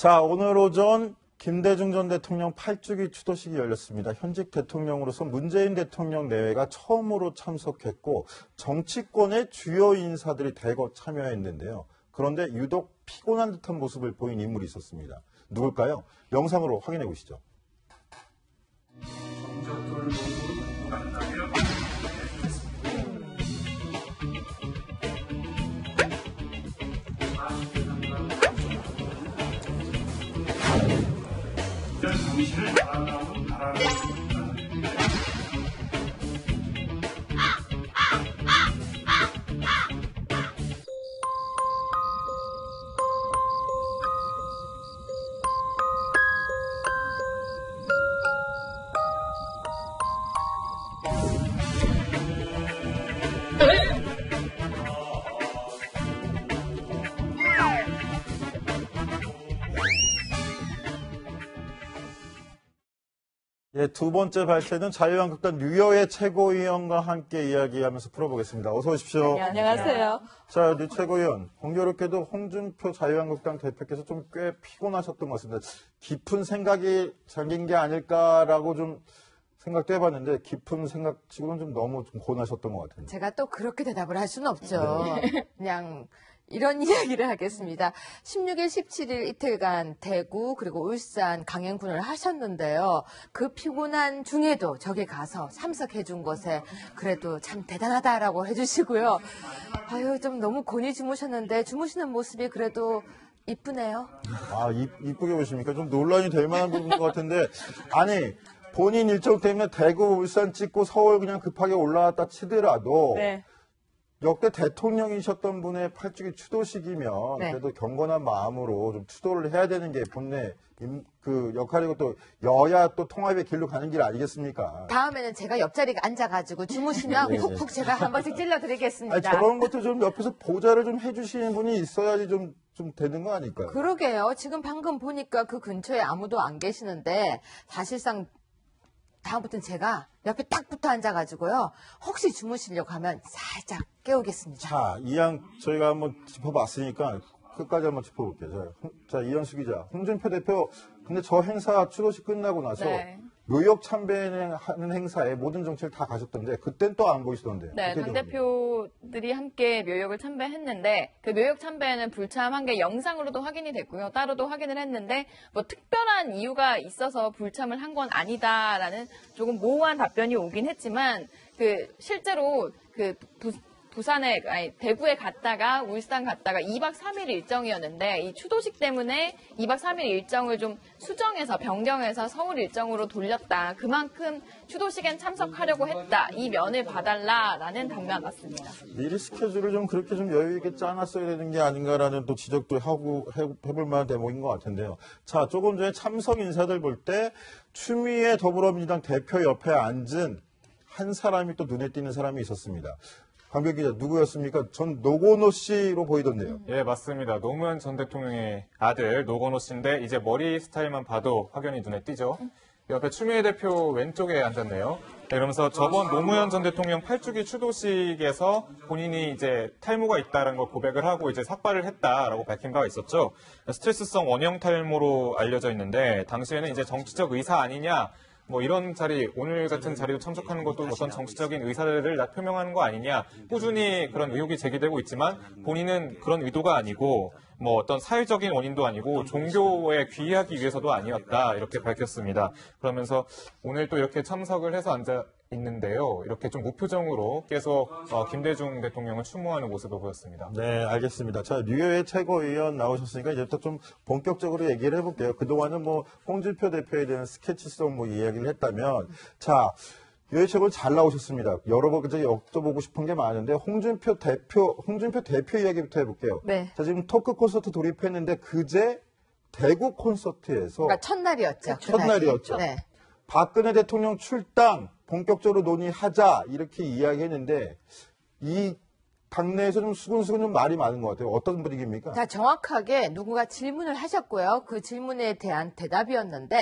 자, 오늘 오전 김대중 전 대통령 8주기 추도식이 열렸습니다. 현직 대통령으로서 문재인 대통령 내외가 처음으로 참석했고 정치권의 주요 인사들이 대거 참여했는데요. 그런데 유독 피곤한 듯한 모습을 보인 인물이 있었습니다. 누굴까요? 영상으로 확인해 보시죠. 정신을 바라보고 바라보고 예, 두 번째 발표는 자유한국당 류여의 최고위원과 함께 이야기하면서 풀어보겠습니다. 어서 오십시오. 네, 안녕하세요. 자, 류 최고위원, 공교롭게도 홍준표 자유한국당 대표께서 좀 꽤 피곤하셨던 것 같습니다. 깊은 생각이 잠긴 게 아닐까라고 좀 생각도 해봤는데 깊은 생각치고는 좀 너무 좀 고나셨던 것 같아요. 제가 또 그렇게 대답을 할 수는 없죠. 그냥 이런 이야기를 하겠습니다. 16일, 17일 이틀간 대구 그리고 울산 강행군을 하셨는데요. 그 피곤한 중에도 저기 가서 참석해 준 것에 그래도 참 대단하다라고 해주시고요. 아유, 좀 너무 곤히 주무셨는데 주무시는 모습이 그래도 이쁘네요. 아, 이쁘게 보십니까? 좀 논란이 될 만한 부분인 것 같은데, 아니, 본인 일정 때문에 대구, 울산 찍고 서울 그냥 급하게 올라왔다 치더라도, 네. 역대 대통령이셨던 분의 8주기 추도식이면, 네. 그래도 경건한 마음으로 좀 추도를 해야 되는 게 본래 그 역할이고 또 여야 또 통합의 길로 가는 길 아니겠습니까? 다음에는 제가 옆자리에 앉아가지고 주무시면 네. 푹푹 제가 한 번씩 찔러드리겠습니다. 아니, 저런 것도 좀 옆에서 보좌를 좀 해주시는 분이 있어야지 좀 되는 거 아닐까요? 그러게요. 지금 방금 보니까 그 근처에 아무도 안 계시는데 사실상 다음부터는 제가 옆에 딱 붙어 앉아가지고요. 혹시 주무시려고 하면 살짝 깨우겠습니다. 자, 이양 저희가 한번 짚어봤으니까 끝까지 한번 짚어볼게요. 자, 이현수 기자, 홍준표 대표, 근데 저 행사 추도식 끝나고 나서 네. 묘역 참배하는 행사에 모든 정치를 다 가셨던데 그땐 또 안 보이시던데요. 네, 당대표들이 함께 묘역을 참배했는데 그 묘역 참배는 불참한 게 영상으로도 확인이 됐고요. 따로도 확인을 했는데 뭐 특별한 이유가 있어서 불참을 한 건 아니다라는 조금 모호한 답변이 오긴 했지만 그 실제로 그 대구에 갔다가 울산 갔다가 2박 3일 일정이었는데 이 추도식 때문에 2박 3일 일정을 좀 수정해서 변경해서 서울 일정으로 돌렸다. 그만큼 추도식엔 참석하려고 했다. 이 면을 봐달라라는 답변이 왔습니다. 미리 스케줄을 좀 그렇게 좀 여유 있게 짜놨어야 되는 게 아닌가라는 또 지적도 해볼 만한 대목인 것 같은데요. 자, 조금 전에 참석 인사들 볼 때 추미애 더불어민주당 대표 옆에 앉은 한 사람이 또 눈에 띄는 사람이 있었습니다. 강변 기자, 누구였습니까? 전 노건호 씨로 보이던데요. 예, 맞습니다. 노무현 전 대통령의 아들 노건호 씨인데 이제 머리 스타일만 봐도 확연히 눈에 띄죠. 옆에 추미애 대표 왼쪽에 앉았네요. 네, 그러면서 저번 노무현 전 대통령 8주기 추도식에서 본인이 이제 탈모가 있다는 걸 고백을 하고 이제 삭발을 했다라고 밝힌 바가 있었죠. 스트레스성 원형 탈모로 알려져 있는데 당시에는 이제 정치적 의사 아니냐, 뭐 이런 자리, 오늘 같은 자리도 참석하는 것도 어떤 정치적인 의사를 표명하는 거 아니냐, 꾸준히 그런 의혹이 제기되고 있지만 본인은 그런 의도가 아니고 뭐 어떤 사회적인 원인도 아니고 종교에 귀의하기 위해서도 아니었다, 이렇게 밝혔습니다. 그러면서 오늘 또 이렇게 참석을 해서 앉아 있는데요. 이렇게 좀 무표정으로 계속 김대중 대통령을 추모하는 모습을 보였습니다. 네, 알겠습니다. 자, 류여의 최고위원 나오셨으니까 이제부터 좀 본격적으로 얘기를 해볼게요. 그동안은 뭐 홍준표 대표에 대한 스케치성 뭐 이야기를 했다면, 자, 류여의 최고위원 잘 나오셨습니다. 여러 번 여쭤보고 싶은 게 많은데 홍준표 대표 이야기부터 해볼게요. 네. 자, 지금 토크 콘서트 돌입했는데 그제 대구 콘서트에서 그러니까 첫날이었죠. 첫날이었죠. 네. 박근혜 대통령 출당 본격적으로 논의하자 이렇게 이야기했는데 이 당내에서 좀 수근수근 좀 말이 많은 것 같아요. 어떤 분위기입니까? 자, 정확하게 누군가 질문을 하셨고요. 그 질문에 대한 대답이었는데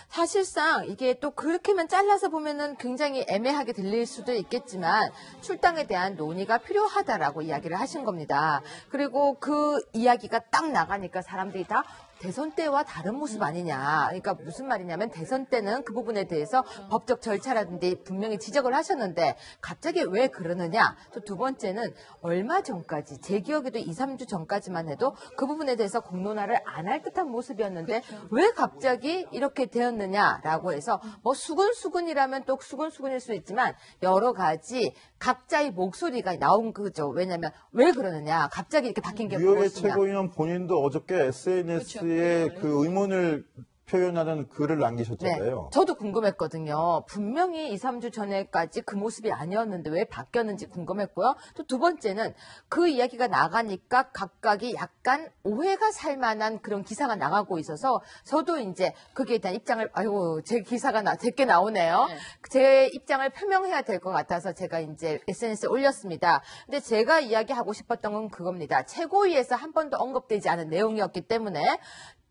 사실상 이게 또 그렇게만 잘라서 보면은 굉장히 애매하게 들릴 수도 있겠지만 출당에 대한 논의가 필요하다라고 이야기를 하신 겁니다. 그리고 그 이야기가 딱 나가니까 사람들이 다 대선 때와 다른 모습 아니냐. 그러니까 무슨 말이냐면 대선 때는 그 부분에 대해서 법적 절차라든지 분명히 지적을 하셨는데 갑자기 왜 그러느냐. 또 두 번째는 얼마 전까지 제 기억에도 2, 3주 전까지만 해도 그 부분에 대해서 공론화를 안 할 듯한 모습이었는데 왜 갑자기 이렇게 되었느냐라고 해서 뭐 수근수근이라면 또 수근수근일 수 있지만 여러 가지 각자의 목소리가 나온 거죠. 왜냐하면 왜 그러느냐. 갑자기 이렇게 바뀐 게 유효의 무엇이냐. 최고위원 본인도 어저께 SNS에 그 의문을 표현하는 글을 남기셨잖아요. 저도 궁금했거든요. 분명히 2, 3주 전에까지 그 모습이 아니었는데 왜 바뀌었는지 궁금했고요. 또 두 번째는 그 이야기가 나가니까 각각이 약간 오해가 살 만한 그런 기사가 나가고 있어서 저도 이제 거기에 대한 입장을 아이고 제 기사가 제게 나오네요. 제 입장을 표명해야 될 것 같아서 제가 이제 SNS에 올렸습니다. 근데 제가 이야기하고 싶었던 건 그겁니다. 최고위에서 한 번도 언급되지 않은 내용이었기 때문에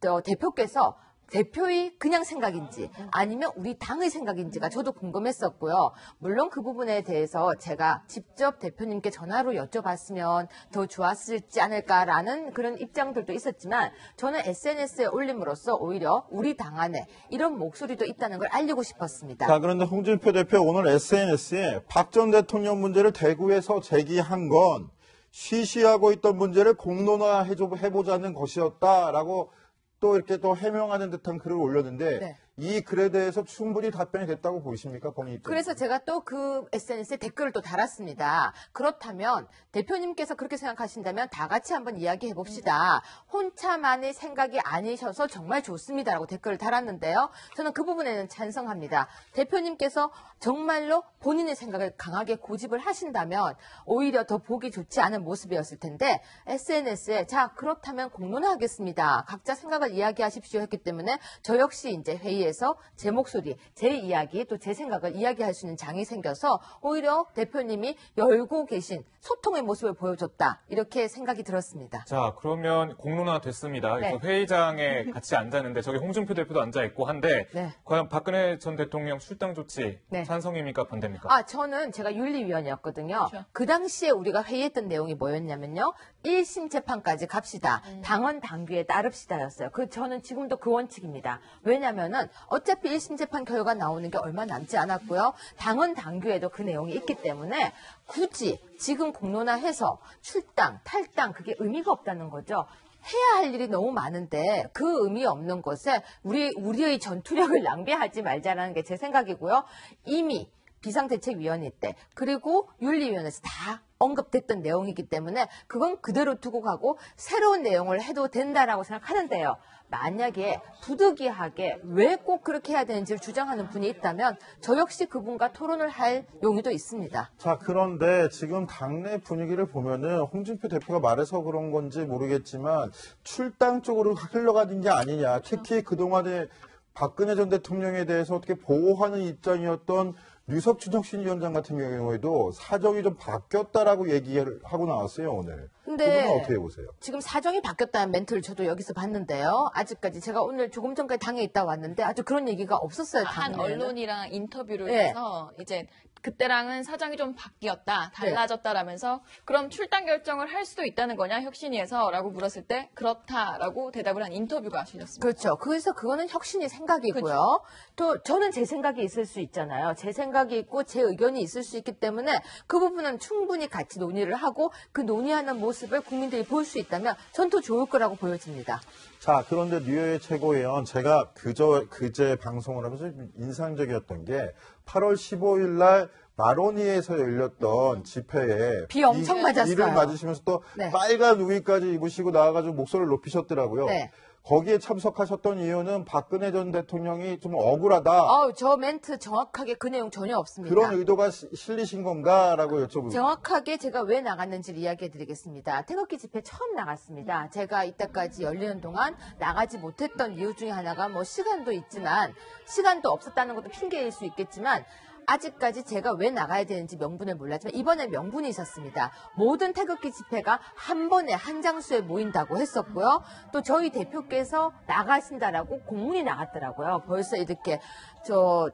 또 대표께서 대표의 그냥 생각인지 아니면 우리 당의 생각인지가 저도 궁금했었고요. 물론 그 부분에 대해서 제가 직접 대표님께 전화로 여쭤봤으면 더 좋았을지 않을까라는 그런 입장들도 있었지만 저는 SNS에 올림으로써 오히려 우리 당 안에 이런 목소리도 있다는 걸 알리고 싶었습니다. 자, 그런데 홍준표 대표 오늘 SNS에 박 전 대통령 문제를 대구에서 제기한 건 시시하고 있던 문제를 공론화해보자는 것이었다라고 또 이렇게 또 해명하는 듯한 글을 올렸는데 네. 이 글에 대해서 충분히 답변이 됐다고 보십니까? 본인 입장에서. 그래서 제가 또 그 SNS에 댓글을 또 달았습니다. 그렇다면 대표님께서 그렇게 생각하신다면 다 같이 한번 이야기해 봅시다. 혼자만의 생각이 아니셔서 정말 좋습니다라고 댓글을 달았는데요. 저는 그 부분에는 찬성합니다. 대표님께서 정말로 본인의 생각을 강하게 고집을 하신다면 오히려 더 보기 좋지 않은 모습이었을 텐데 SNS에 자 그렇다면 공론화하겠습니다. 각자 생각을 이야기하십시오 했기 때문에 저 역시 이제 회의에서 제 목소리, 제 이야기 또 제 생각을 이야기할 수 있는 장이 생겨서 오히려 대표님이 열고 계신 소통의 모습을 보여줬다. 이렇게 생각이 들었습니다. 자, 그러면 공론화 됐습니다. 네. 그래서 회의장에 같이 앉았는데 저기 홍준표 대표도 앉아있고 한데 네. 과연 박근혜 전 대통령 출당 조치 네. 찬성입니까? 반대입니까? 제가 윤리위원이었거든요. 그렇죠. 그 당시에 우리가 회의했던 내용이 뭐였냐면요. 1심 재판까지 갑시다. 당헌 당규에 따릅시다였어요. 저는 지금도 그 원칙입니다. 왜냐면은 어차피 1심 재판 결과 나오는 게 얼마 남지 않았고요. 당헌 당규에도 그 내용이 있기 때문에 굳이 지금 공론화해서 출당, 탈당 그게 의미가 없다는 거죠. 해야 할 일이 너무 많은데 그 의미 없는 것에 우리의 전투력을 낭비하지 말자라는 게 제 생각이고요. 이미 비상대책위원회 때 그리고 윤리위원회에서 다 언급됐던 내용이기 때문에 그건 그대로 두고 가고 새로운 내용을 해도 된다라고 생각하는데요. 만약에 부득이하게 왜 꼭 그렇게 해야 되는지를 주장하는 분이 있다면 저 역시 그분과 토론을 할 용의도 있습니다. 자, 그런데 지금 당내 분위기를 보면은 홍준표 대표가 말해서 그런 건지 모르겠지만 출당 쪽으로 흘러가는 게 아니냐. 특히 그동안에 박근혜 전 대통령에 대해서 어떻게 보호하는 입장이었던 류석준 혁신위원장 같은 경우에도 사정이 좀 바뀌었다라고 얘기를 하고 나왔어요, 오늘. 근데 그분은 어떻게 보세요? 지금 사정이 바뀌었다는 멘트를 저도 여기서 봤는데요. 아직까지 제가 오늘 조금 전까지 당에 있다 왔는데 아주 그런 얘기가 없었어요. 한 당내에는. 언론이랑 인터뷰를 네. 해서 이제 그때랑은 사정이 좀 바뀌었다, 달라졌다라면서 그럼 출당 결정을 할 수도 있다는 거냐 혁신위에서라고 물었을 때 그렇다라고 대답을 한 인터뷰가 실렸습니다. 그렇죠. 그래서 그거는 혁신이 생각이고요. 그렇죠. 또 저는 제 생각이 있을 수 있잖아요. 제 생각이 있고 제 의견이 있을 수 있기 때문에 그 부분은 충분히 같이 논의를 하고 그 논의하는 모습을 국민들이 볼 수 있다면 전 더 좋을 거라고 보여집니다. 자, 그런데 뉴욕의 최고위원 제가 그제 방송을 하면서 좀 인상적이었던 게 8월 15일 날 마로니에서 열렸던 집회에 비 엄청 맞았어요. 비를 맞으시면서 또 네. 빨간 우비까지 입으시고 나와가지고 목소리를 높이셨더라고요. 네. 거기에 참석하셨던 이유는 박근혜 전 대통령이 좀 억울하다. 저 멘트 정확하게 그 내용 전혀 없습니다. 그런 의도가 실리신 건가라고 여쭤보고 정확하게 제가 왜 나갔는지를 이야기해 드리겠습니다. 태극기 집회 처음 나갔습니다. 제가 이때까지 열리는 동안 나가지 못했던 이유 중에 하나가 뭐 시간도 있지만 시간도 없었다는 것도 핑계일 수 있겠지만 아직까지 제가 왜 나가야 되는지 명분을 몰랐지만 이번에 명분이 있었습니다. 모든 태극기 집회가 한 번에 한 장소에 모인다고 했었고요. 또 저희 대표께서 나가신다라고 공문이 나갔더라고요. 벌써 이렇게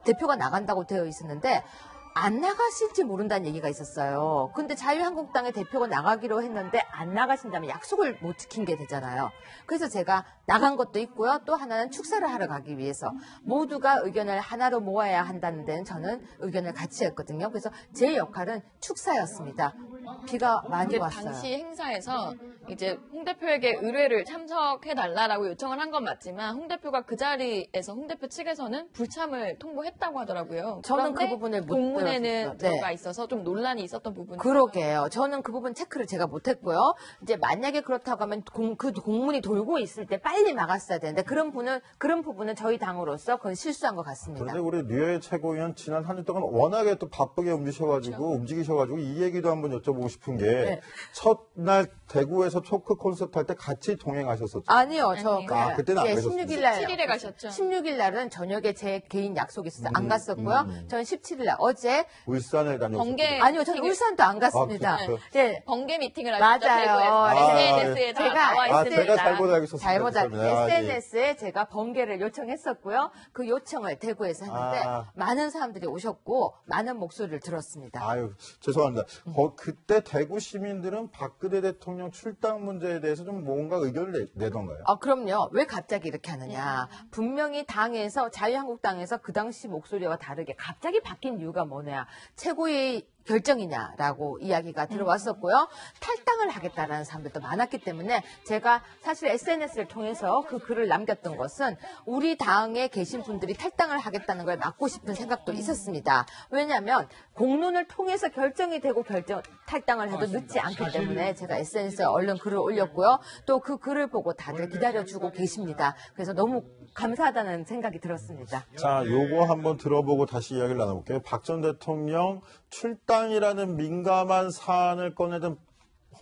대표가 나간다고 되어 있었는데 안 나가실지 모른다는 얘기가 있었어요. 근데 자유한국당의 대표가 나가기로 했는데 안 나가신다면 약속을 못 지킨 게 되잖아요. 그래서 제가 나간 것도 있고요. 또 하나는 축사를 하러 가기 위해서 모두가 의견을 하나로 모아야 한다는 데는 저는 의견을 같이 했거든요. 그래서 제 역할은 축사였습니다. 비가 많이 이게 왔어요. 당시 행사에서 이제 홍 대표에게 의뢰를 참석해달라고 요청을 한 건 맞지만 홍 대표가 그 자리에서 홍 대표 측에서는 불참을 통보했다고 하더라고요. 저는 그 그런데 부분을 못 공문에는 들었어요. 네. 들어가 있어서 좀 논란이 있었던 부분이 그러게요. 저는 그 부분 체크를 제가 못했고요. 이제 만약에 그렇다고 하면 그 공문이 돌고 있을 때 빨리 막았어야 되는데 그런 부분은 저희 당으로서 그건 실수한 것 같습니다. 그런데 우리 류해 최고위원 지난 한 주 동안 워낙에 또 바쁘게 움직이셔가지고 이 얘기도 한번 여쭤보고 싶은 게 네. 첫날 대구에서 토크 콘서트 할 때 같이 동행하셨었죠. 아니요, 저 아니요. 아, 그때는 안 가셨어요. 16일 날 17일에 가셨죠. 16일 날은 저녁에 제 개인 약속이 있어서 안 갔었고요. 저는 17일 날 어제 울산에 다녀오셨죠. 번개 아니요, 저는 울산도 안 갔습니다. 아, 그렇죠. 네. 번개 미팅을 하셨죠. 맞아요. SNS에 다 제가 나와 있습니다. 제가 잘못 알고 있었습니다. 잘못 죄송합니다. SNS에 제가 번개를 요청했었고요. 그 요청을 대구에서 했는데 많은 사람들이 오셨고 많은 목소리를 들었습니다. 아유, 죄송합니다. 그때 대구 시민들은 박근혜 대통령 출당 문제에 대해서 좀 뭔가 의견을 내던가요? 그럼요. 왜 갑자기 이렇게 하느냐. 분명히 당에서, 자유한국당에서 그 당시 목소리와 다르게 갑자기 바뀐 이유가 뭐냐. 최고의 결정이냐라고 이야기가 들어왔었고요. 탈당을 하겠다라는 사람들도 많았기 때문에 제가 사실 SNS를 통해서 그 글을 남겼던 것은 우리 당에 계신 분들이 탈당을 하겠다는 걸 막고 싶은 생각도 있었습니다. 왜냐하면 공론을 통해서 결정이 되고 탈당을 해도 늦지 않기 때문에 제가 SNS에 얼른 글을 올렸고요. 또 그 글을 보고 다들 기다려주고 계십니다. 그래서 너무 감사하다는 생각이 들었습니다. 자, 요거 한번 들어보고 다시 이야기를 나눠볼게요. 박 전 대통령 출당이라는 민감한 사안을 꺼내던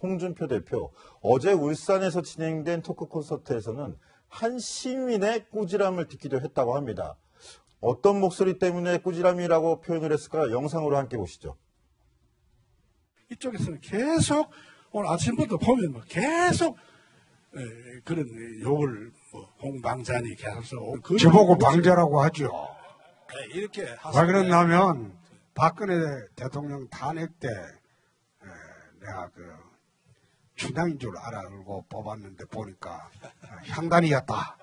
홍준표 대표. 어제 울산에서 진행된 토크 콘서트에서는 한 시민의 꾸지람을 듣기도 했다고 합니다. 어떤 목소리 때문에 꾸지람이라고 표현을 했을까요? 영상으로 함께 보시죠. 이쪽에서는 계속 오늘 아침부터 보면 뭐 계속 그런 욕을 홍방자니 계속 저보고 방자라고 하죠. 이렇게 왜 그랬냐면 박근혜 대통령 탄핵 때 내가 그 춘향인 줄 알고 뽑았는데 보니까 향단이었다.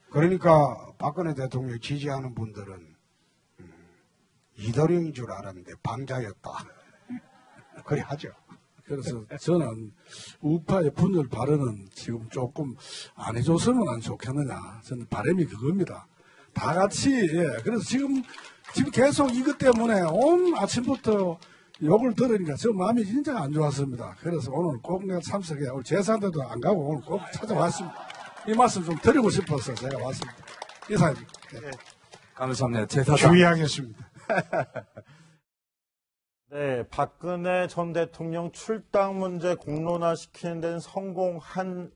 그러니까 박근혜 대통령 지지하는 분들은 이도령인 줄 알았는데 방자였다. 그래 하죠. 그래서 저는 우파의 분열 발언은 지금 조금 안 해줬으면 안 좋겠느냐. 저는 바람이 그겁니다. 다 같이, 그래서 지금 계속 이것 때문에 온 아침부터 욕을 들으니까 저 마음이 진짜 안 좋았습니다. 그래서 오늘 꼭 내가 참석해, 오늘 제사인데도 안 가고 오늘 꼭 찾아왔습니다. 이 말씀 좀 드리고 싶어서 제가 왔습니다. 이사입니다. 네. 감사합니다. 제사장. 주의하겠습니다. 네, 박근혜 전 대통령 출당 문제 공론화시키는 데는 성공한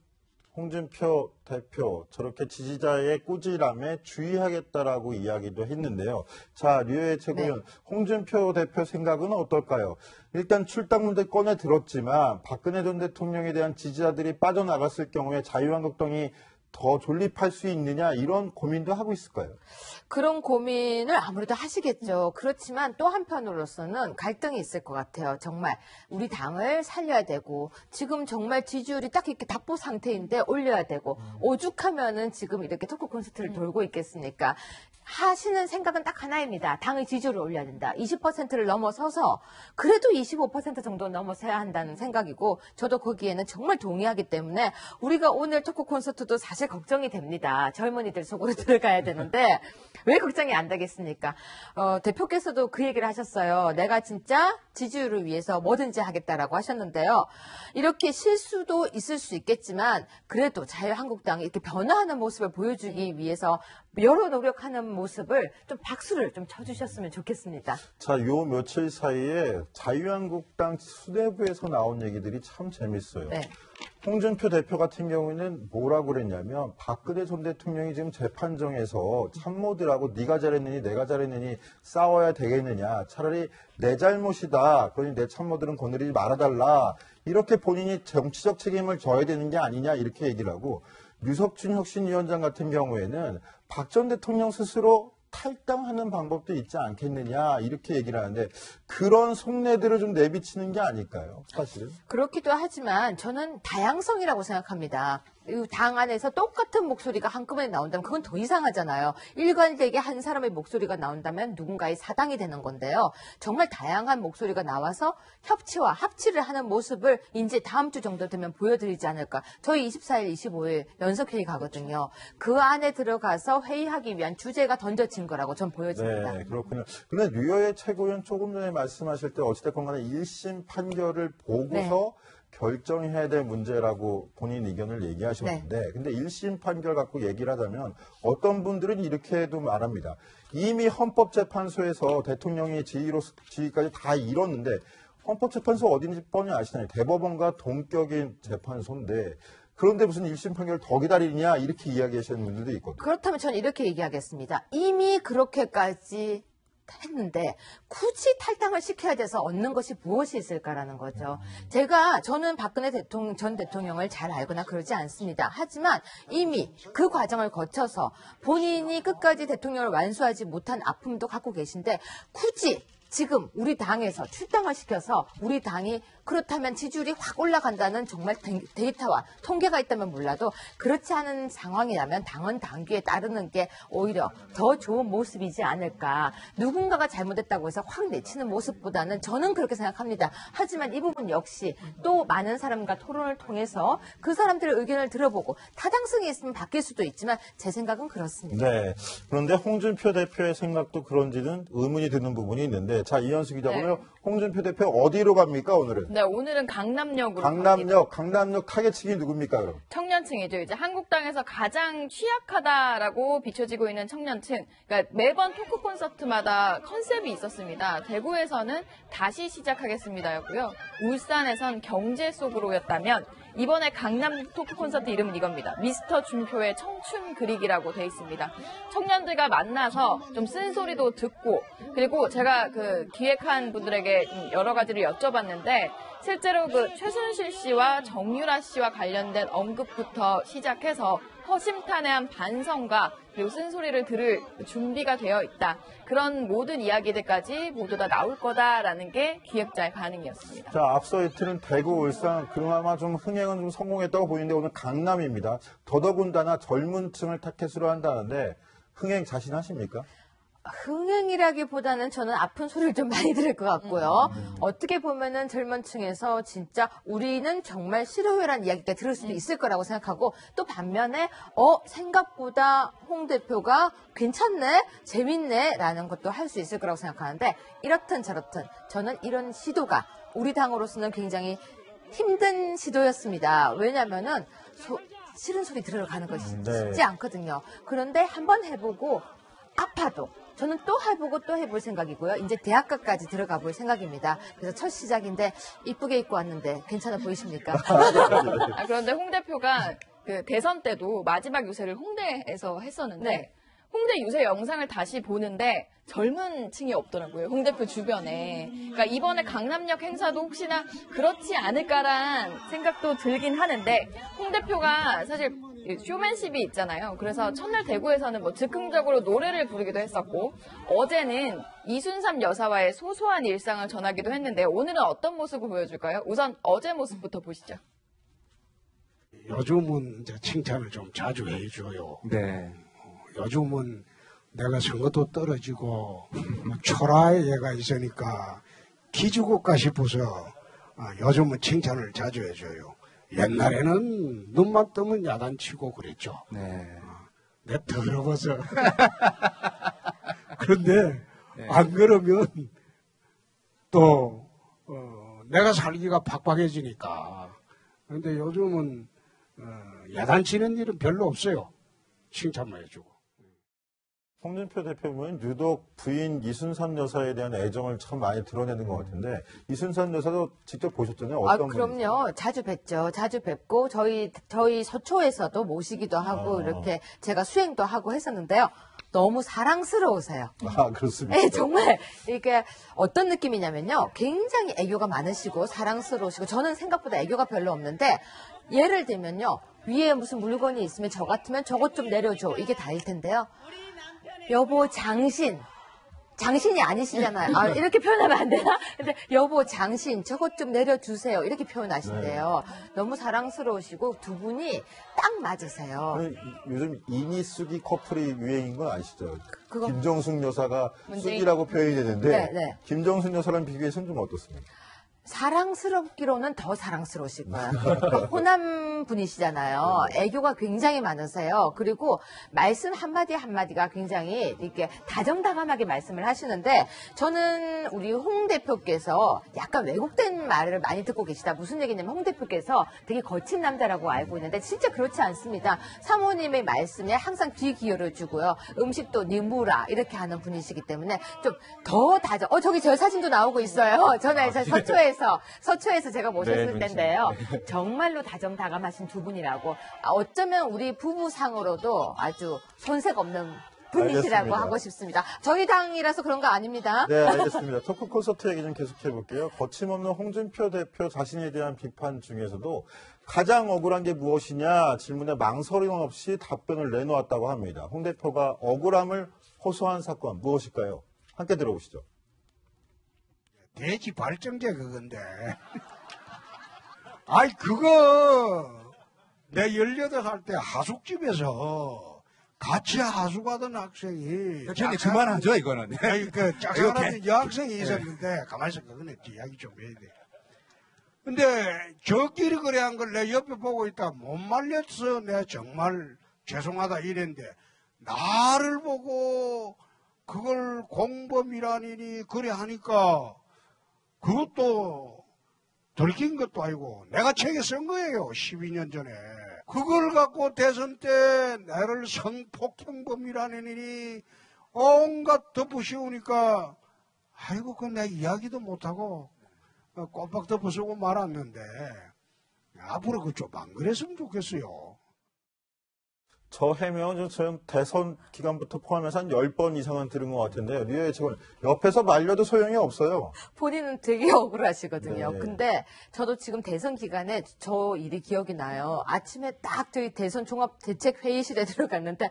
홍준표 대표, 저렇게 지지자의 꾸지람에 주의하겠다라고 이야기도 했는데요. 자, 류해 최고위원, 홍준표 대표 생각은 어떨까요? 일단 출당 문제 꺼내 들었지만 박근혜 전 대통령에 대한 지지자들이 빠져나갔을 경우에 자유한국당이 더 존립할 수 있느냐 이런 고민도 하고 있을까요? 그런 고민을 아무래도 하시겠죠. 그렇지만 또 한편으로서는 갈등이 있을 것 같아요. 정말 우리 당을 살려야 되고 지금 정말 지지율이 딱 이렇게 답보 상태인데 올려야 되고 오죽하면은 지금 이렇게 토크 콘서트를 돌고 있겠습니까? 하시는 생각은 딱 하나입니다. 당의 지지율을 올려야 된다. 20%를 넘어서서 그래도 25% 정도 넘어서야 한다는 생각이고 저도 거기에는 정말 동의하기 때문에 우리가 오늘 토크 콘서트도 사실 걱정이 됩니다. 젊은이들 속으로 들어가야 되는데 왜 걱정이 안 되겠습니까? 대표께서도 그 얘기를 하셨어요. 내가 진짜 지지율을 위해서 뭐든지 하겠다라고 하셨는데요. 이렇게 실수도 있을 수 있겠지만 그래도 자유한국당이 이렇게 변화하는 모습을 보여주기 위해서 여러 노력하는 모습을 좀 박수를 좀 쳐주셨으면 좋겠습니다. 자, 요 며칠 사이에 자유한국당 수뇌부에서 나온 얘기들이 참 재밌어요. 네. 홍준표 대표 같은 경우에는 뭐라고 그랬냐면 박근혜 전 대통령이 지금 재판정에서 참모들하고 네가 잘했느니 내가 잘했느니 싸워야 되겠느냐. 차라리 내 잘못이다. 그러니 내 참모들은 거느리지 말아달라. 이렇게 본인이 정치적 책임을 져야 되는 게 아니냐 이렇게 얘기를 하고 유석준 혁신위원장 같은 경우에는 박 전 대통령 스스로 탈당하는 방법도 있지 않겠느냐 이렇게 얘기를 하는데 그런 속내들을 좀 내비치는 게 아닐까요? 사실은. 그렇기도 하지만 저는 다양성이라고 생각합니다. 이 당 안에서 똑같은 목소리가 한꺼번에 나온다면 그건 더 이상하잖아요. 일관되게 한 사람의 목소리가 나온다면 누군가의 사당이 되는 건데요. 정말 다양한 목소리가 나와서 협치와 합치를 하는 모습을 이제 다음 주 정도 되면 보여드리지 않을까. 저희 24일, 25일 연석회의 가거든요. 그 안에 들어가서 회의하기 위한 주제가 던져진 거라고 전 보여집니다. 네, 그렇군요. 근데 류여의 최고위원 조금 전에 말씀하실 때 어찌됐건 간에 1심 판결을 보고서 결정해야 될 문제라고 본인 의견을 얘기하셨는데 근데 1심 판결 갖고 얘기를 하자면 어떤 분들은 이렇게도 말합니다. 이미 헌법재판소에서 대통령이 지위까지 다 이뤘는데 헌법재판소 어딘지 뻔히 아시잖아요. 대법원과 동격인 재판소인데 그런데 무슨 1심 판결을 더 기다리냐 이렇게 이야기하시는 분들도 있거든요. 그렇다면 저는 이렇게 얘기하겠습니다. 이미 그렇게까지 했는데 굳이 탈당을 시켜야 돼서 얻는 것이 무엇이 있을까라는 거죠. 저는 박근혜 전 대통령을 잘 알거나 그러지 않습니다. 하지만 이미 그 과정을 거쳐서 본인이 끝까지 대통령을 완수하지 못한 아픔도 갖고 계신데 굳이 지금 우리 당에서 출당을 시켜서 우리 당이 그렇다면 지지율이 확 올라간다는 정말 데이터와 통계가 있다면 몰라도 그렇지 않은 상황이라면 당은 당규에 따르는 게 오히려 더 좋은 모습이지 않을까. 누군가가 잘못했다고 해서 확 내치는 모습보다는 저는 그렇게 생각합니다. 하지만 이 부분 역시 또 많은 사람과 토론을 통해서 그 사람들의 의견을 들어보고 타당성이 있으면 바뀔 수도 있지만 제 생각은 그렇습니다. 네. 그런데 홍준표 대표의 생각도 그런지는 의문이 드는 부분이 있는데 자, 이현수 기자 오늘 홍준표 대표 어디로 갑니까 오늘은? 네, 오늘은 강남역으로 강남역 타겟층이 누굽니까 그럼? 청년층이죠. 이제 한국당에서 가장 취약하다라고 비춰지고 있는 청년층. 그러니까 매번 토크 콘서트마다 컨셉이 있었습니다. 대구에서는 다시 시작하겠습니다였고요. 울산에선 경제 속으로였다면 이번에 강남 토크 콘서트 이름은 이겁니다. 미스터 준표의 청춘 그리기라고 돼 있습니다. 청년들과 만나서 좀 쓴소리도 듣고 그리고 제가 그 기획한 분들에게 여러 가지를 여쭤봤는데 실제로 그 최순실 씨와 정유라 씨와 관련된 언급부터 시작해서 허심탄회한 반성과 그리고 쓴소리를 들을 준비가 되어 있다. 그런 모든 이야기들까지 모두 다 나올 거다라는 게 기획자의 반응이었습니다. 자, 앞서 이틀은 대구, 울산, 그나마 좀 흥행은 좀 성공했다고 보이는데 오늘 강남입니다. 더더군다나 젊은 층을 타겟으로 한다는데 흥행 자신하십니까? 흥행이라기보다는 저는 아픈 소리를 좀 많이 들을 것 같고요. 어떻게 보면은 젊은 층에서 진짜 우리는 정말 실효율한 이야기가 들을 수도 있을 거라고 생각하고 또 반면에 생각보다 홍 대표가 괜찮네, 재밌네 라는 것도 할 수 있을 거라고 생각하는데 이렇든 저렇든 저는 이런 시도가 우리 당으로서는 굉장히 힘든 시도였습니다. 왜냐면은 싫은 소리 들으러 가는 것이 쉽지 않거든요. 그런데 한번 해보고 아파도 저는 또 해보고 또 해볼 생각이고요. 이제 대학가까지 들어가 볼 생각입니다. 그래서 첫 시작인데 이쁘게 입고 왔는데 괜찮아 보이십니까? 그런데 홍 대표가 그 대선 때도 마지막 유세를 홍대에서 했었는데 홍대 유세 영상을 다시 보는데 젊은 층이 없더라고요. 홍 대표 주변에. 그러니까 이번에 강남역 행사도 혹시나 그렇지 않을까란 생각도 들긴 하는데 홍 대표가 사실 쇼맨십이 있잖아요. 그래서 첫날 대구에서는 뭐 즉흥적으로 노래를 부르기도 했었고 어제는 이순삼 여사와의 소소한 일상을 전하기도 했는데 오늘은 어떤 모습을 보여줄까요? 우선 어제 모습부터 보시죠. 요즘은 이제 칭찬을 좀 자주 해줘요. 네. 요즘은 내가 선거도 떨어지고 초라의 얘가 있으니까 기죽을까 싶어서 요즘은 칭찬을 자주 해줘요. 옛날에는 눈만 뜨면 야단치고 그랬죠. 네. 내 더러워서. 그런데 안 그러면 또 내가 살기가 팍팍해지니까. 그런데 요즘은 야단치는 일은 별로 없어요. 칭찬만 해주고. 홍준표 대표는 유독 부인 이순삼 여사에 대한 애정을 참 많이 드러내는 것 같은데 이순삼 여사도 직접 보셨잖아요. 어떤 그럼요. 자주 뵙죠. 자주 뵙고 저희 서초에서도 모시기도 하고 이렇게 제가 수행도 하고 했었는데요. 너무 사랑스러우세요. 그렇습니다. 네, 정말 이게 어떤 느낌이냐면요. 굉장히 애교가 많으시고 사랑스러우시고 저는 생각보다 애교가 별로 없는데 예를 들면요. 위에 무슨 물건이 있으면 저 같으면 저것 좀 내려줘. 이게 다일 텐데요. 여보 장신. 장신이 아니시잖아요. 아, 이렇게 표현하면 안 되나? 근데 여보 장신 저것 좀 내려주세요. 이렇게 표현하신대요. 너무 사랑스러우시고 두 분이 딱 맞으세요. 요즘 이니숙이 커플이 유행인 건 아시죠? 그거- 김정숙 여사가 문재인- 쑥이라고 표현이 되는데 네, 네. 김정숙 여사랑 비교해서는 좀 어떻습니까? 사랑스럽기로는 더 사랑스러우실 거예요. 호남 분이시잖아요. 애교가 굉장히 많으세요. 그리고 말씀 한마디 한마디가 굉장히 이렇게 다정다감하게 말씀을 하시는데 저는 우리 홍 대표께서 약간 왜곡된 말을 많이 듣고 계시다. 무슨 얘기냐면 홍 대표께서 되게 거친 남자라고 알고 있는데 진짜 그렇지 않습니다. 사모님의 말씀에 항상 귀 기울여주고요. 음식도 니무라 이렇게 하는 분이시기 때문에 좀 더 다정. 저기 저 사진도 나오고 있어요. 저는 서초에서 제가 모셨을 네, 텐데요. 정말로 다정다감하신 두 분이라고 어쩌면 우리 부부상으로도 아주 손색 없는 분이시라고 알겠습니다. 하고 싶습니다. 저희 당이라서 그런 거 아닙니다. 네, 알겠습니다. 토크 콘서트 얘기 좀 계속해 볼게요. 거침없는 홍준표 대표 자신에 대한 비판 중에서도 가장 억울한 게 무엇이냐 질문에 망설임 없이 답변을 내놓았다고 합니다. 홍 대표가 억울함을 호소한 사건 무엇일까요? 함께 들어보시죠. 돼지 발정제 그건데. 아이, 그거, 내 18살 때 하숙집에서 같이 하숙하던 학생이. 형님 그만하죠 이거는. 아니, 그, 짝사랑하는 여학생이 있었는데, 가만히 있어, 그거는 이야기 좀 해야 돼. 근데, 저끼리 그래 한 걸 내 옆에 보고 있다 못 말렸어. 내가 정말 죄송하다 이랬는데, 나를 보고 그걸 공범이라니 그래 하니까, 그것도 들킨 것도 아니고 내가 책에 쓴 거예요. 12년 전에. 그걸 갖고 대선 때 나를 성폭행범이라느니 온갖 덮어씌우니까 아이고 그건 내가 이야기도 못하고 꼬박 덮어쓰고 말았는데 앞으로 그 좀 안 그랬으면 좋겠어요. 저 해명은 좀 대선 기간부터 포함해서 한 10번 이상은 들은 것 같은데요. 류의 측은 옆에서 말려도 소용이 없어요. 본인은 되게 억울하시거든요. 네. 근데 저도 지금 대선 기간에 저 일이 기억이 나요. 아침에 딱 저희 대선 종합대책회의실에 들어갔는데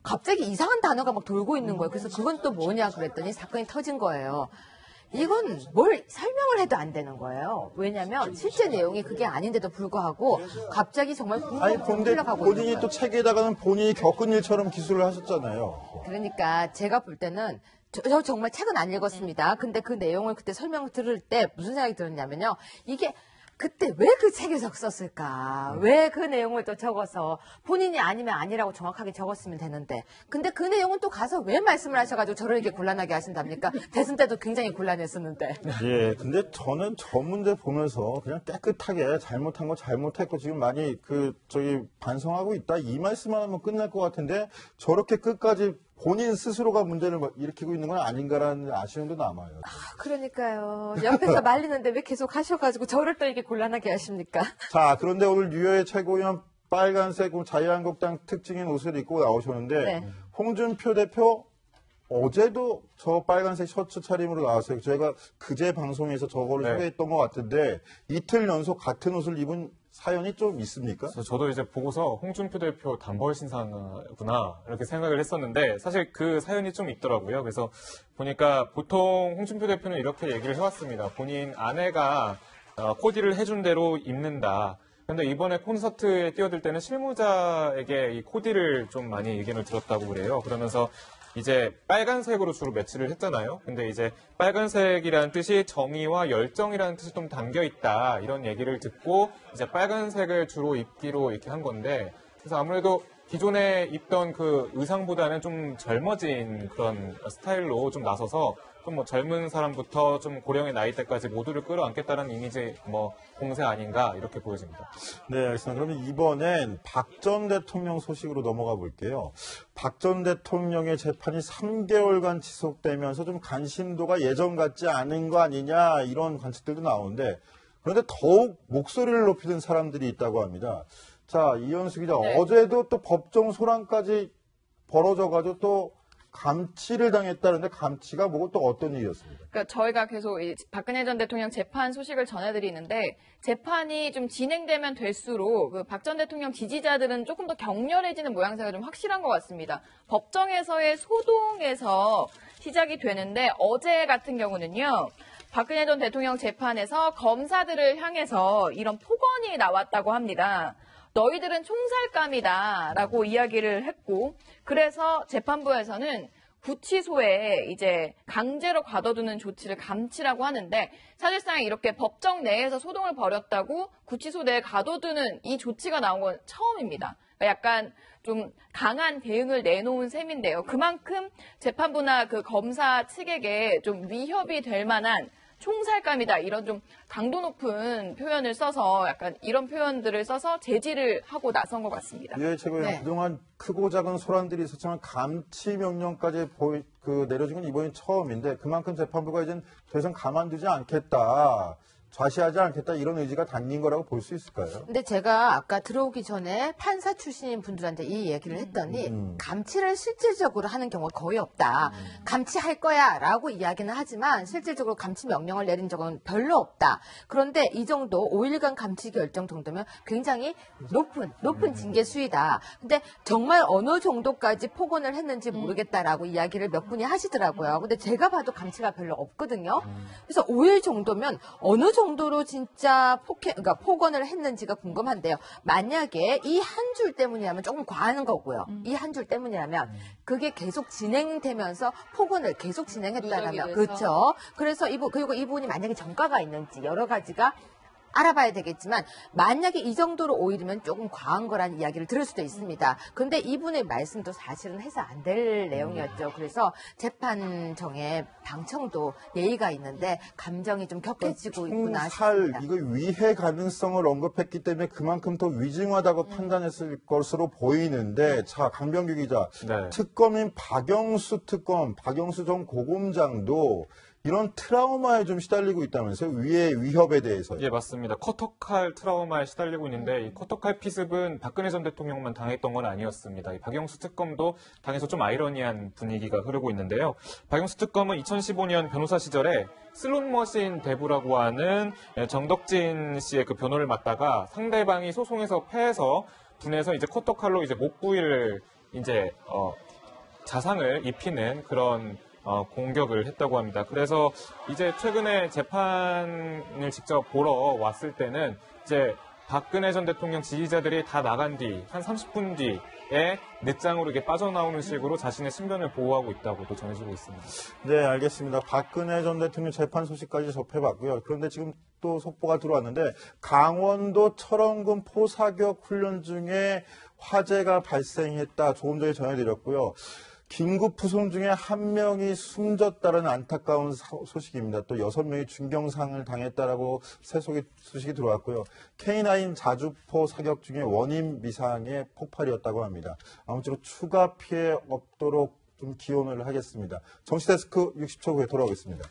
갑자기 이상한 단어가 막 돌고 있는 거예요. 그래서 그건 또 뭐냐 그랬더니 사건이 터진 거예요. 이건 뭘 설명을 해도 안 되는 거예요. 왜냐하면 실제 내용이 그게 아닌데도 불구하고 갑자기 정말 아니, 궁금증이 근데 흘러가고 본인이 있는 또 거예요. 책에다가는 본인이 겪은 일처럼 기술을 하셨잖아요. 그러니까 제가 볼 때는 저 정말 책은 안 읽었습니다. 근데 그 내용을 그때 설명을 들을 때 무슨 생각이 들었냐면요. 이게 그때 왜 그 책에서 썼을까? 왜 그 내용을 또 적어서 본인이 아니면 아니라고 정확하게 적었으면 되는데. 근데 그 내용은 또 가서 왜 말씀을 하셔가지고 저를 이렇게 곤란하게 하신답니까? 대선 때도 굉장히 곤란했었는데. 예, 근데 저는 저 문제 보면서 그냥 깨끗하게 잘못한 거 잘못했고 지금 많이 반성하고 있다 이 말씀만 하면 끝날 것 같은데 저렇게 끝까지 본인 스스로가 문제를 일으키고 있는 건 아닌가라는 아쉬움도 남아요. 그러니까요. 옆에서 말리는데 왜 계속 하셔가지고 저를 또 이렇게 곤란하게 하십니까? 자, 그런데 오늘 뉴욕의 최고위원 빨간색 자유한국당 특징인 옷을 입고 나오셨는데 네. 홍준표 대표 어제도 저 빨간색 셔츠 차림으로 나왔어요. 제가 그제 방송에서 저거를 네. 소개했던 것 같은데 이틀 연속 같은 옷을 입은 사연이 좀 있습니까? 그래서 저도 이제 보고서 홍준표 대표 단벌 신사구나 이렇게 생각을 했었는데 사실 그 사연이 좀 있더라고요. 그래서 보니까 보통 홍준표 대표는 이렇게 얘기를 해왔습니다. 본인 아내가 코디를 해준 대로 입는다. 근데 이번에 콘서트에 뛰어들 때는 실무자에게 이 코디를 좀 많이 의견을 들었다고 그래요. 그러면서 이제 빨간색으로 주로 매치를 했잖아요. 근데 이제 빨간색이라는 뜻이 정의와 열정이라는 뜻이 좀 담겨 있다. 이런 얘기를 듣고 이제 빨간색을 주로 입기로 이렇게 한 건데 그래서 아무래도 기존에 입던 그 의상보다는 좀 젊어진 그런 스타일로 좀 나서서 좀 뭐 젊은 사람부터 좀 고령의 나이대까지 모두를 끌어안겠다는 이미지 공세 아닌가 이렇게 보여집니다. 네, 알겠습니다. 그러면 이번엔 박 전 대통령 소식으로 넘어가 볼게요. 박 전 대통령의 재판이 3개월간 지속되면서 좀 관심도가 예전 같지 않은 거 아니냐 이런 관측들도 나오는데 그런데 더욱 목소리를 높이는 사람들이 있다고 합니다. 자, 이현수 기자, 네. 어제도 또 법정 소란까지 벌어져가지고 또 감치를 당했다는데 감치가 뭐고 또 어떤 일이었습니까? 그러니까 저희가 계속 이 박근혜 전 대통령 재판 소식을 전해드리는데 재판이 좀 진행되면 될수록 그 박 전 대통령 지지자들은 조금 더 격렬해지는 모양새가 좀 확실한 것 같습니다. 법정에서의 소동에서 시작이 되는데 어제 같은 경우는요. 박근혜 전 대통령 재판에서 검사들을 향해서 이런 폭언이 나왔다고 합니다. 너희들은 총살감이다라고 이야기를 했고 그래서 재판부에서는 구치소에 이제 강제로 가둬두는 조치를 감치라고 하는데 사실상 이렇게 법정 내에서 소동을 벌였다고 구치소 내에 가둬두는 이 조치가 나온 건 처음입니다. 그러니까 약간 좀 강한 대응을 내놓은 셈인데요. 그만큼 재판부나 그 검사 측에게 좀 위협이 될 만한 총살감이다 이런 좀 강도 높은 표현을 써서 약간 이런 표현들을 써서 제지를 하고 나선 것 같습니다. 예, 최고위원. 네. 그동안 크고 작은 소란들이 있었지만 감치 명령까지 내려진 건 이번이 처음인데 그만큼 재판부가 이젠 더 이상 가만두지 않겠다. 좌시하지 않겠다 이런 의지가 담긴 거라고 볼 수 있을까요? 근데 제가 아까 들어오기 전에 판사 출신인 분들한테 이 얘기를 했더니 감치를 실질적으로 하는 경우가 거의 없다. 감치할 거야 라고 이야기는 하지만 실질적으로 감치 명령을 내린 적은 별로 없다. 그런데 이 정도 5일간 감치 결정 정도면 굉장히 높은 징계 수위다. 근데 정말 어느 정도까지 폭언을 했는지 모르겠다라고 이야기를 몇 분이 하시더라고요. 근데 제가 봐도 감치가 별로 없거든요. 그래서 5일 정도면 어느 정도로 진짜 그러니까 폭언을 했는지가 궁금한데요. 만약에 이 한 줄 때문이라면 조금 과하는 거고요. 이 한 줄 때문이라면 그게 계속 진행되면서 폭언을 계속 진행했다라면 그렇죠. 그래서 그리고 이분이 만약에 전과가 있는지 여러 가지가 알아봐야 되겠지만 만약에 이 정도로 오일이면 조금 과한 거라는 이야기를 들을 수도 있습니다. 그런데 이분의 말씀도 사실은 해서 안 될 내용이었죠. 그래서 재판정의 방청도 예의가 있는데 감정이 좀 격해지고 있구나 싶습니다. 이거 위해 가능성을 언급했기 때문에 그만큼 더 위중하다고 판단했을 것으로 보이는데 자 강병규 기자 네. 특검인 박영수 전 고검장도 이런 트라우마에 좀 시달리고 있다면서요? 위의 위협에 대해서. 예, 맞습니다. 커터칼 트라우마에 시달리고 있는데 이 커터칼 피습은 박근혜 전 대통령만 당했던 건 아니었습니다. 이 박영수 특검도 당해서 좀 아이러니한 분위기가 흐르고 있는데요. 박영수 특검은 2015년 변호사 시절에 슬롯머신 대부라고 하는 정덕진 씨의 그 변호를 맡다가 상대방이 소송에서 패해서 분해서 이제 커터칼로 이제 목 부위를 이제 자상을 입히는 그런 공격을 했다고 합니다. 그래서 이제 최근에 재판을 직접 보러 왔을 때는 이제 박근혜 전 대통령 지지자들이 다 나간 뒤 한 30분 뒤에 넷장으로 이렇게 빠져나오는 식으로 자신의 신변을 보호하고 있다고도 전해지고 있습니다. 네, 알겠습니다. 박근혜 전 대통령 재판 소식까지 접해봤고요. 그런데 지금 또 속보가 들어왔는데 강원도 철원군 포사격 훈련 중에 화재가 발생했다. 조금 전에 전해드렸고요. 긴급 부송 중에 한 명이 숨졌다는 안타까운 소식입니다. 또 6명이 중경상을 당했다라고 새 소식이 들어왔고요. K9 자주포 사격 중에 원인 미상의 폭발이었다고 합니다. 아무쪼록 추가 피해 없도록 좀 기원을 하겠습니다. 정치데스크 60초 후에 돌아오겠습니다.